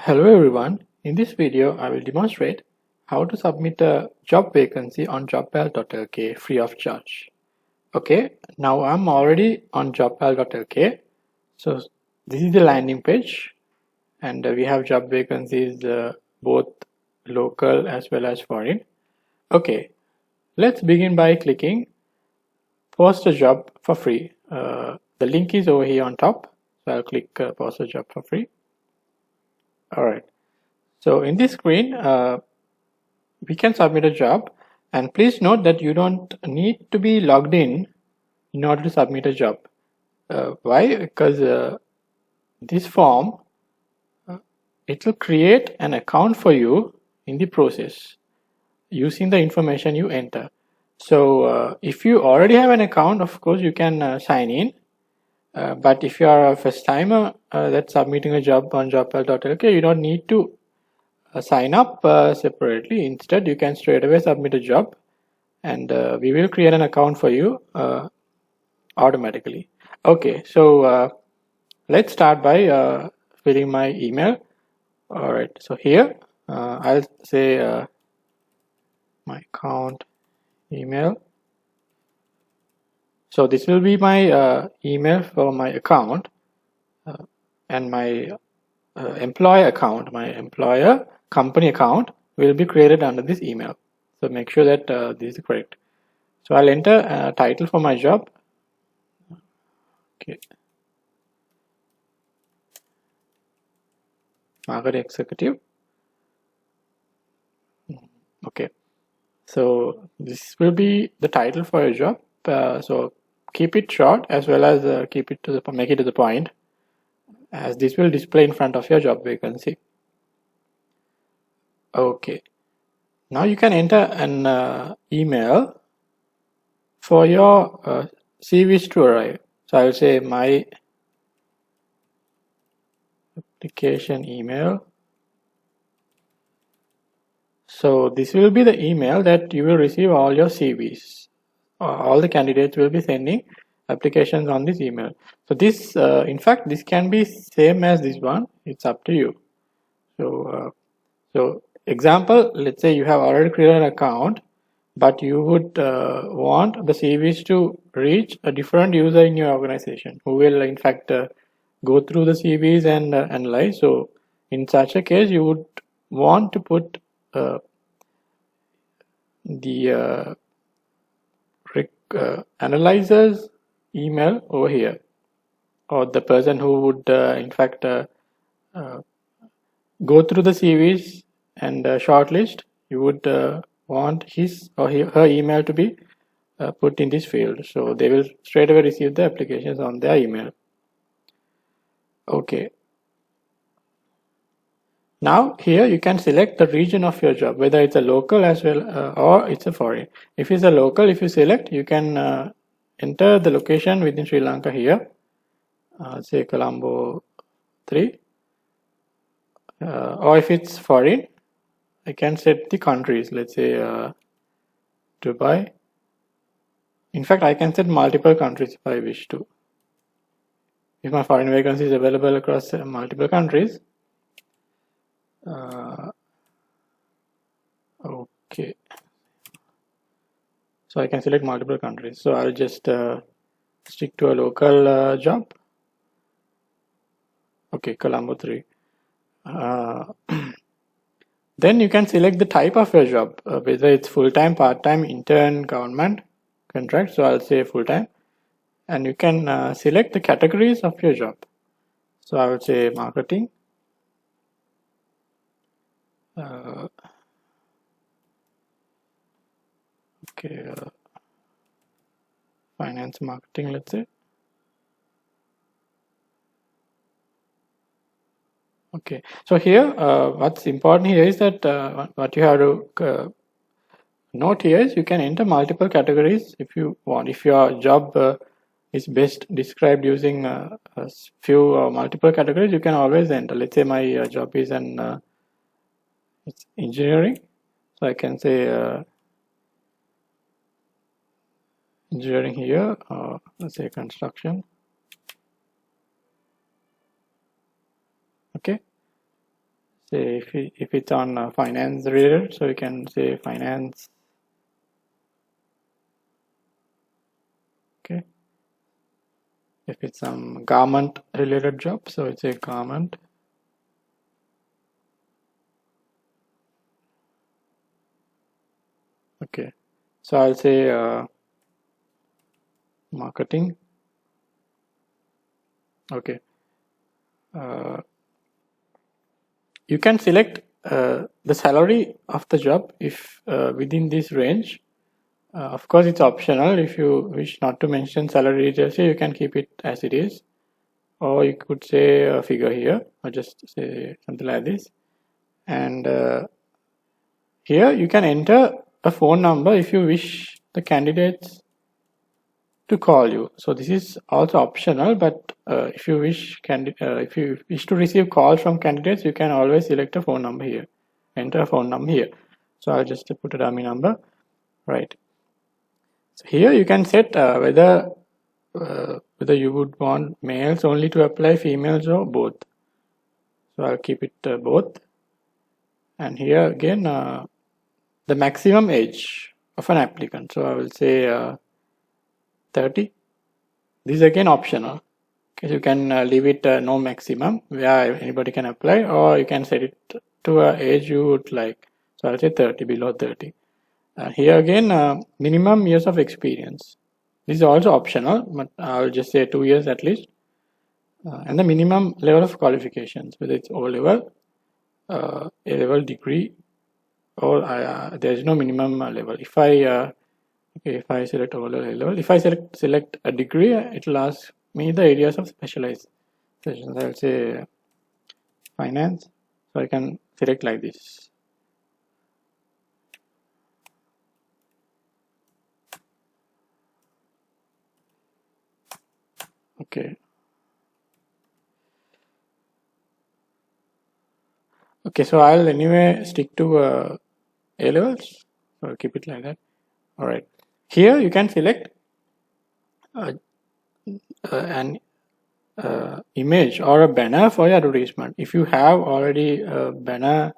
Hello everyone, in this video I will demonstrate how to submit a job vacancy on Jobpal.lk free of charge. Okay, now I'm already on Jobpal.lk. So this is the landing page and we have job vacancies both local as well as foreign. Okay, let's begin by clicking post a job for free. The link is over here on top. So I'll click post a job for free. Alright, so in this screen we can submit a job, and please note that you don't need to be logged in order to submit a job. Why? Because this form it will create an account for you in the process using the information you enter. So if you already have an account, of course you can sign in, but if you are a first timer that's submitting a job on Jobpal.lk, you don't need to sign up separately. Instead, you can straight away submit a job, and we will create an account for you automatically. Okay, so let's start by filling my email. All right, so here I'll say my account email. So this will be my email for my account, and my employer account, my employer company account will be created under this email. So make sure that this is correct. So I'll enter a title for my job. Okay, market executive. Okay, so this will be the title for your job. So keep it short as well as keep it to the make it to the point, as this will display in front of your job vacancy. Okay, now you can enter an email for your CVs to arrive. So I will say my application email. So this will be the email that you will receive all your CVs. All the candidates will be sending applications on this email. So this, in fact, this can be same as this one. It's up to you. So example, let's say you have already created an account, but you would want the CVs to reach a different user in your organization who will, in fact, go through the CVs and analyze. So in such a case, you would want to put the analyzer's email over here, or the person who would in fact go through the CVs and shortlist. You would want his or her email to be put in this field, so they will straight away receive the applications on their email. Okay, now here you can select the region of your job, whether it's a local as well or it's a foreign. If it's a local, if you select, you can enter the location within Sri Lanka here, say Colombo 3, or if it's foreign, I can set the countries, let's say Dubai. In fact, I can set multiple countries if I wish to. If my foreign vacancy is available across multiple countries. Okay, so I can select multiple countries. So I'll just stick to a local job. Okay, Colombo 3. Then you can select the type of your job, whether it's full-time, part-time, intern, government, contract. So I'll say full-time, and you can select the categories of your job. So I will say marketing, okay, finance marketing, let's say. Okay, so here what's important here is that what you have to note here is you can enter multiple categories if you want. If your job is best described using a few or multiple categories, you can always enter. Let's say my job is an it's engineering, so I can say engineering here, or let's say construction. Okay, say if it's on finance related, so you can say finance. Okay. If it's some garment related job, so it's a garment. Okay, so I'll say marketing. Okay, you can select the salary of the job if within this range. Of course, it's optional. If you wish not to mention salary details here, you can keep it as it is, or you could say a figure here, or just say something like this. And here you can enter a phone number if you wish the candidates to call you. So this is also optional, but if you wish to receive calls from candidates, you can always select a phone number here, enter a phone number here. So I'll just put a dummy number, right? So here you can set whether you would want males only to apply, females, or both. So I'll keep it both. And here again, the maximum age of an applicant. So I will say 30. This is again optional. Okay, you can leave it no maximum where anybody can apply, or you can set it to an age you would like. So I'll say 30, below 30. Here again, minimum years of experience. This is also optional, but I'll just say 2 years at least. And the minimum level of qualifications, whether it's O level, A level, degree, or there is no minimum level. If I select O level, A level, if I select a degree, it will ask me the areas of specializations. I'll say finance, so I can select like this. Okay. Okay, so I'll anyway stick to A levels, so I'll keep it like that. All right. Here you can select an image or a banner for your advertisement. If you have already a banner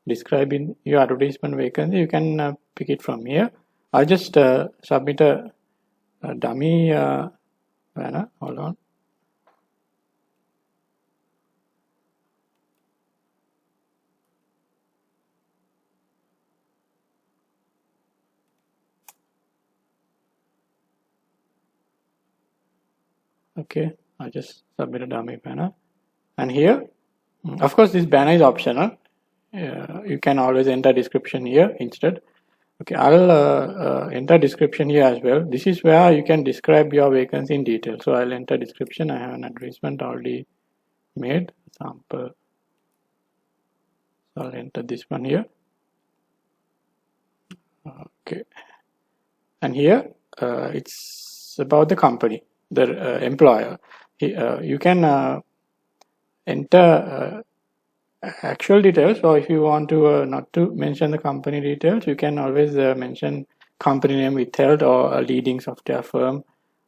describing your advertisement vacancy, you can pick it from here. I'll just submit a dummy banner. Hold on. Okay, I just submit a dummy banner, and here, of course, this banner is optional. You can always enter description here instead. Okay, I'll enter description here as well. This is where you can describe your vacancy in detail. So I'll enter description. I have an advertisement already made, sample. So I'll enter this one here. Okay, and here it's about the company, the employer. You can enter actual details, or if you want to not to mention the company details, you can always mention company name withheld, or a leading software firm,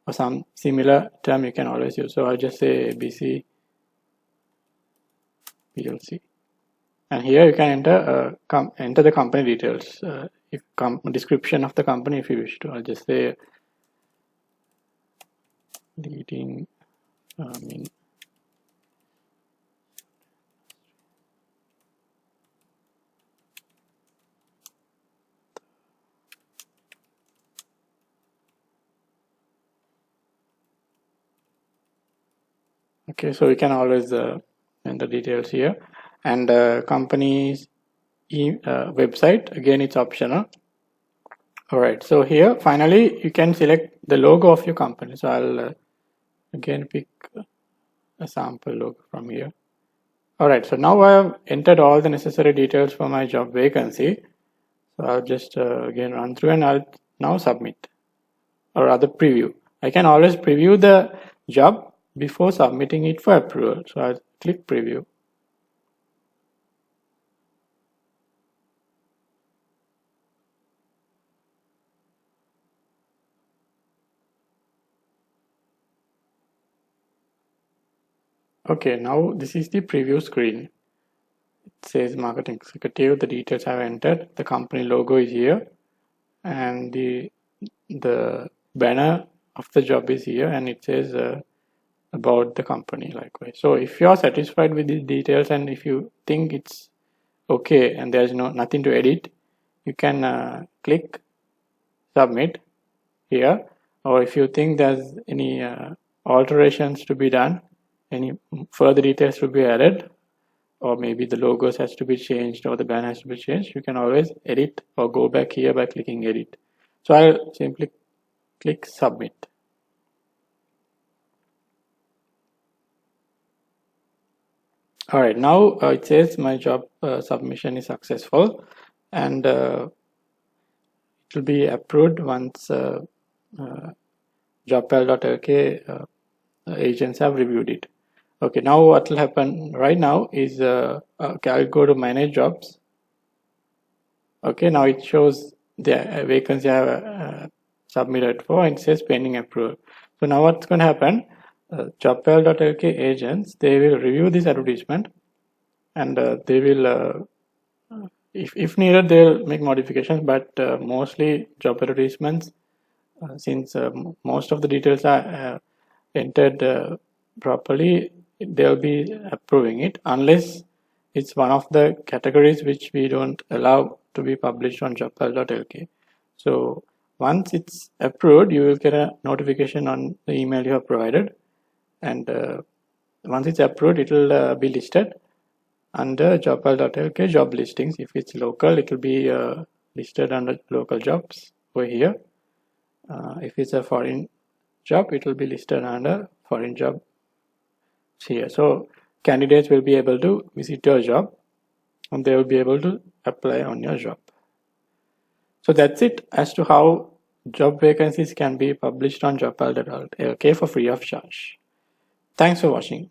or some similar term you can always use. So I'll just say ABC PLC, and here you can enter the company details, description of the company if you wish to. I'll just say leading in okay, so we can always enter details here, and company's website, again it's optional. All right, so here finally you can select the logo of your company. So I'll again pick a sample logo from here. All right, so now I have entered all the necessary details for my job vacancy. So I'll just again run through, and I'll now submit, or rather preview. I can always preview the job before submitting it for approval. So I'll click preview. Okay, now this is the preview screen. it says marketing executive, the details I've entered, the company logo is here, and the banner of the job is here, and it says about the company likewise. So if you are satisfied with these details and if you think it's okay and there's nothing to edit, you can click submit here, or if you think there's any alterations to be done, any further details to be added, or maybe the logos has to be changed or the banner has to be changed, you can always edit or go back here by clicking edit. So I'll simply click submit. All right, now it says my job submission is successful, and it will be approved once Jobpal.lk agents have reviewed it. Okay, now what will happen right now is okay, I'll go to manage jobs. Okay, now it shows the vacancy I have submitted for, and it says pending approval. So now what's going to happen? Jobpal.lk agents, they will review this advertisement, and they will, if needed, they'll make modifications. But mostly job advertisements, since most of the details are entered properly, they'll be approving it, unless it's one of the categories which we don't allow to be published on Jobpal.lk. So once it's approved, you will get a notification on the email you have provided, and once it's approved, it will be listed under Jobpal.lk job listings. If it's local, it will be listed under local jobs over here. If it's a foreign job, it will be listed under foreign job here. So candidates will be able to visit your job and they will be able to apply on your job. So that's it as to how job vacancies can be published on Jobpal.lk for free of charge. Thanks for watching.